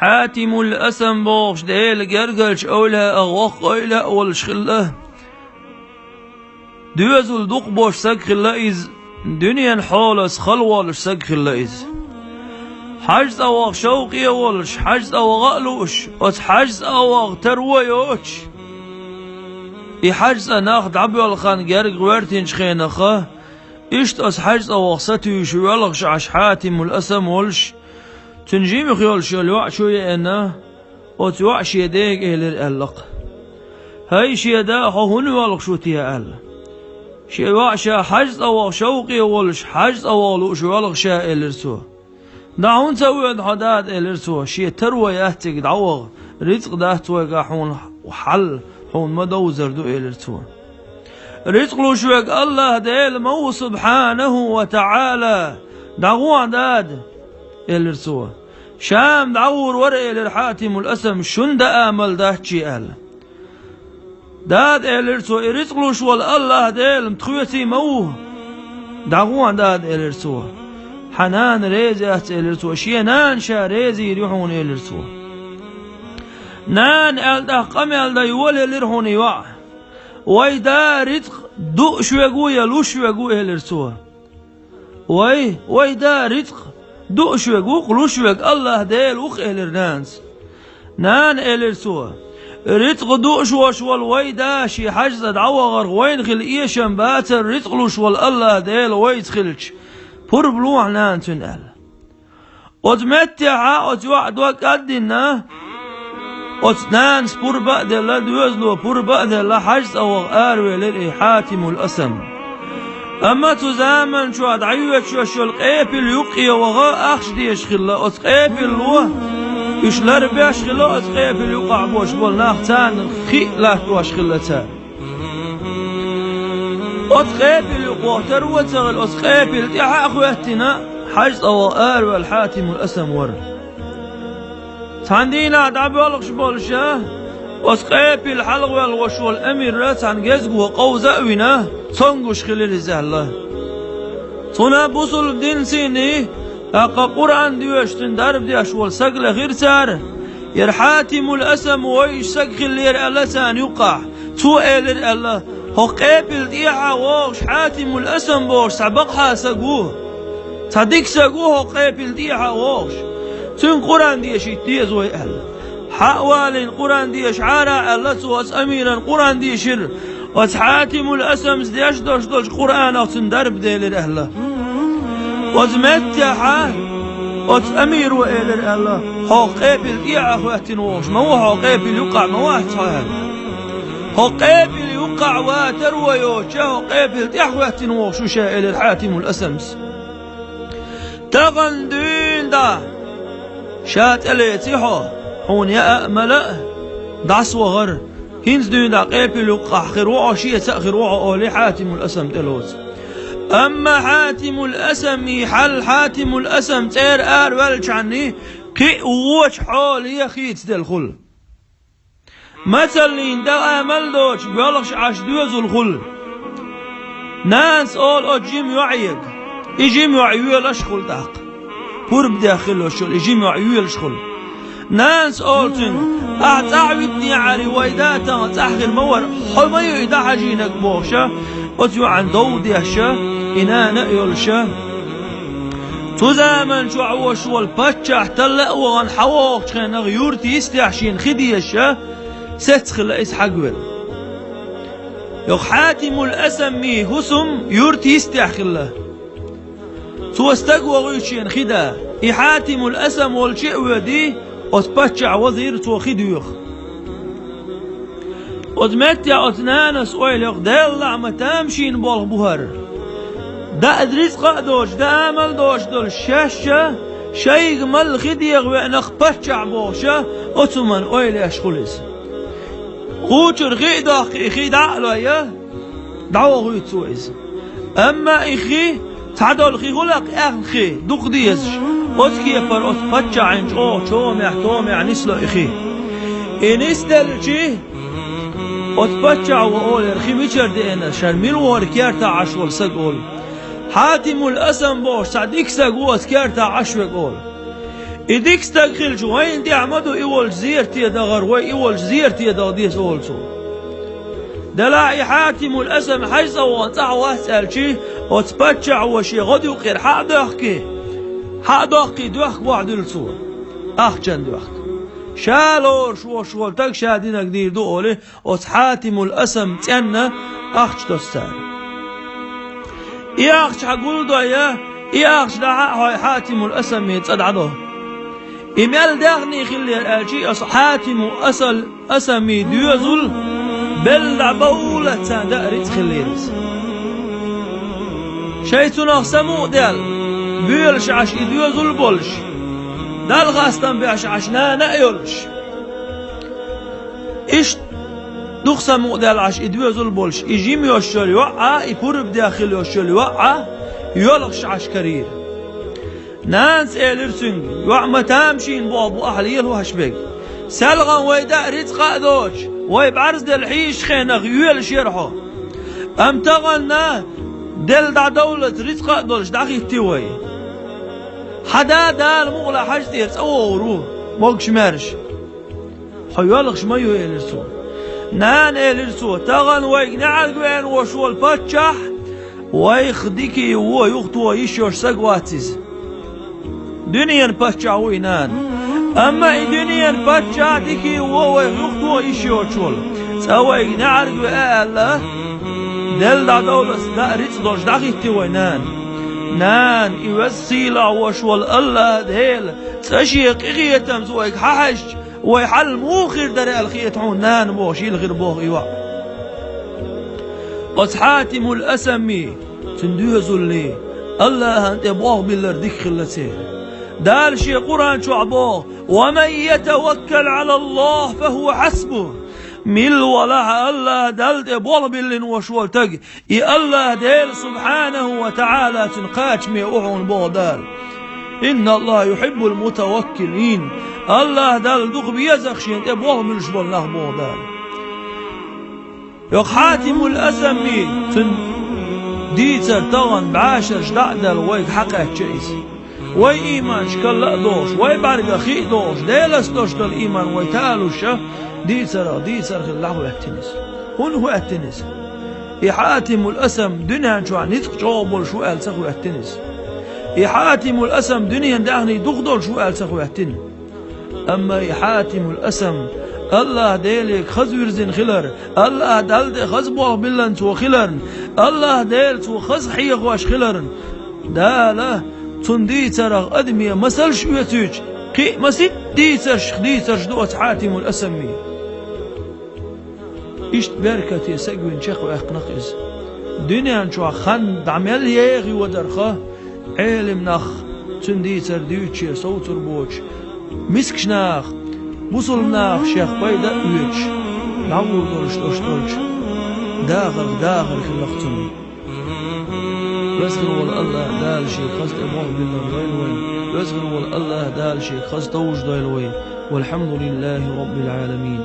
حاتم الأسم بوش ديل جرجلش أولا أغوخ أولا والشخلة دوزل دوق بوش سك اللئيز دنيا حالس خلوالش سك اللئيز حجز أواغ شوقي والش حجز أواغ أقلوش أت حجز أواغ ترويوش حجز أناخد عبي الخان جرج ويرتين شخينخه إشت أس حجز أواغ ستيوش ويلغش عش حاتم الأسم والش تنجيم خيال شلوع شوية أنا وتوع شيديك إلى الألق هاي شيدا هون والق شو تيا أل شيوع شا حجز أو شوقي والش حجز أو لوش والق شا إلرسو دعون سوي حداد إلرسو شي تروى يهتك دعوغ رزق ده توقع حون وحل حون مدوزر دو إلرسو رزق لوشوك الله ديل مو سبحانه وتعالى دعوان داد إلرسو شام دعور ورق للحاتم الأسم شند آمل ده تشيال داد إلرسو إرزقلوش والله ديل متخويتي موه دعوان داد إلرسو حنان ريزيات إلرسو شينان شا ريزي يريحون إلرسو نان ألده قم ألده يولي لرهون يوع ويدا رزق دو شويقو يلوش شويقو إلرسو ويدا رزق دو شوك وقلو شوك الله ديل وخ إلرنانس نان إلرسوا رتق دو شوش والويدا شي حجز دعوة غرغوين خل إيشن باتر رتق لوش والله ديل ويد خلش بور بلوح نان تنقل وتمتع وتوعد وقدنا وتنانس بور بقد الله دوزلو بور بقد الله حجز أو غاروي للإحاتم الأسم أما تزامن شو أدعيوة شو القيبل يقي وغا أخش ديش خلا أتقيبل لوه إشلار بيش خلا أتقيبل يقع بوش بول ناختان خي لا توش خلا تان أتقيبل يقوه تروى تغل أتقيبل تيحا أخواتنا حجز أو آر والحاتم الأسم ور تاندينا دعبي والغش بولشاه وسقيبي الحلق والغش والأمير راتان جزق وقوزأونا صنقش خلال الزهلة صنا بوصل بدين سيني أقا قرآن ديوشتن دارب ديش والسقل غير سار يرحاتم الأسم ويش سق اللي ألسان يقع سؤال الله هو قابل ديحا ووش حاتم الأسم بوش سبقها سقوه صديق سقوه هو قابل ديحا ووش تن قرآن ديش يتيز ويأل حوالين قرآن دي شعارا الله واس أميرا قرآن دي شر وتحاتم الأسم ديش دوش قرآن أو تندرب ديل الأهل وزمتحا وتأمير وإلى الله هو قابل إيعه واتنوش ما هو قابل يقع مواتها هو قابل يقع واتروى يوشا هو قابل إيعه واتنوش وشا إلى الحاتم الأسمس تغندين دا شات أليتيحو حون يا ملأ دعس وغر هينز دون قابل يقع خروع شيء تأخروع أولي حاتم الأسم تلوز أما حاتم الأسم حل حاتم الأسم تير آر والجعني كي ووش حول يخيت دالخل مثلين دا آمل دوش بيالغش عش دوز الخل ناس أول أجيم يعيق إجيم يعيوه لشخل داق قرب داخل وشل إجيم يعيوه لشخل ناس أولتن أعتعودني على ويداتا تحت المور حمي إذا حجينك بوشة أتيو عن دودي هشة إنا نأيلشة تزامن شو عوش والباتشة احتلق وغن حواق خين غيورتي يستحشين خديشة ستخل إس حقول يخ حاتم الأسمي هسم يورتي يستحخله تو استقوى غيشين خدا حاتم الأسم والشيء ودي أتبتشع وزير توخيد يخ أتمتع أتنانس ويليخ دا الله ما تامشين بالغ بوهر دا أدريس قادوش دا أمل دوش دول شاشة شيق مل خديغ وعنخ بتشع بوشة أتمن ويلي أشخلص خوشر خيدا خيدا عليا دعوة غيت سويس أما إخي تعدل خي غلق أخي دوق ديزش أتكي يفر أتبتشع عنج تومع نسلو إخي إنستل شي أتبتشع وأول إخي ميشر دينا شرميل واركيرتا عشوال سقول حاتم الأسم بوش سعديك سقول أتكيرتا عشوال قول إديك استقخل وين دي عمدو إيول زيرتي دغر وي إيول زيرتي دغديس أولسو دلاعي حاتم الأسم حجزة وانصح واسأل شي وتبتشع وشي غدي وقير حق دوحكي دوحك واحد الصورة أخجن دوحك شالور شو تك شادينك دير دولي وتحاتم الأسم تينا أخج تستار إياخش حقول دويا إياخش لعا حاتم الأسم يتصدعده إمال داغني خلي الألشي حاتم أسمي ديوزل بلع بولة دارت خليرس شيطان أخسمو دال بيلش عش إديوزل بولش دال غاستن بيعش عشنا نأيولش إيش دخسمو دال عش إديوزل بولش إجيم يوشل يوعى يبورب داخل يوشل يوعى يولغش عش كرير نانس إيلرسنج يوعى تامشين بابو أحليل وهشبك سلغن ويدا رزق دوش ويبعرز دلحيش خينغ يولش يرحو أم تغنى دل دا دولة رزق دولش داخي تيوي حدا دال مغلا حاج تيرس أورو موقش مارش حيولغش ما يويلرسو نان إيلرسو تغن ويقنعك وين وشو الباتشح ويخديكي ويخطو يشوش سقواتيز دنيا باتشح وينان أما دنيا باتشح ديكي ويخطو يشوش سوى نعرق وقال دل دا دولة دا ريتس دوش داخي تيوينان نان يوسيلا وشوال الله ديل تشيق إغيتم زويك ححش ويحل موخر دري الخيتعون نان موشي الغير بوغ إيوا قد حاتم الأسمي تندوزو اللي الله أنت بوغ بالردك خلتين دال شي قرآن شعبوغ ومن يتوكل على الله فهو حسبه مل ولا الله دلت بول باللين وشول تج إي الله ديل سبحانه وتعالى تنقاش مي أعون بودال إن الله يحب المتوكلين الله دل دق بيزخشين تبوه من شبول له بودال يق حاتم الأسمي تن ديتر طغن بعاشر جدعدل ويك حقه شيس وي إيمان شكل دوش وي بارق خي دوش ديلس دوش دل إيمان وي تالوش ديسر خلاه التنس هو التنس يحاتم الأسم دنيا شو نتق جوابل شو قال سخو التنس يحاتم الأسم دنيا دعني دغدل شو قال سخو التن أما يحاتم الأسم الله ديلك خزور زين خلر الله دلد خزبوه بلن تو خلرن الله ديل تو خز حيق واش خلرن داله تنديتر أدمية مسل شو يتوج قي مسد ديتر شدوت حاتم الأسمي إشت بركة يسقون شيخ وأخنقز دنيا شو خن دعمل يغي ودرخه علم نخ تنديتر ديوتشي صوتر بوش مسكش ناخ بوصل ناخ شيخ بيدا ويتش نعور دولش داغر خلقتم وزغر والله دال شي خزت أمور بالله وزغر والله دال شي خزت وجد الوين والحمد لله رب العالمين.